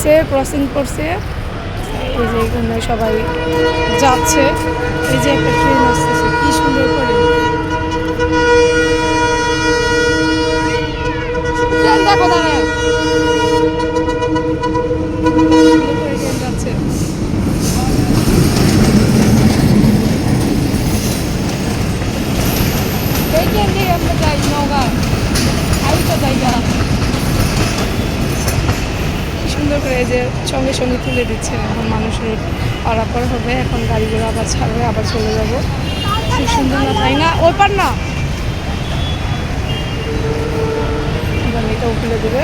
করছে, ক্রসিং করছে। এই যে এখানে সবাই যাচ্ছে। এই যে একটা ট্রেন আসতেছে, কি সুন্দর করে ট্রেন দেখো, দাঁড়ায় সুন্দর করে ট্রেন যাচ্ছে। এই ট্রেন দিয়ে আমরা যাই নওগাঁ, আরেকটা জায়গা। সুন্দর করে যে সঙ্গে সঙ্গে তুলে দিচ্ছে। এখন মানুষের পারাপার হবে, এখন গাড়িগুলো আবার ছাড়বে, আবার চলে যাব। খুব সুন্দর না, তাই না? ওই পার না, এবার এটাও তুলে দেবে।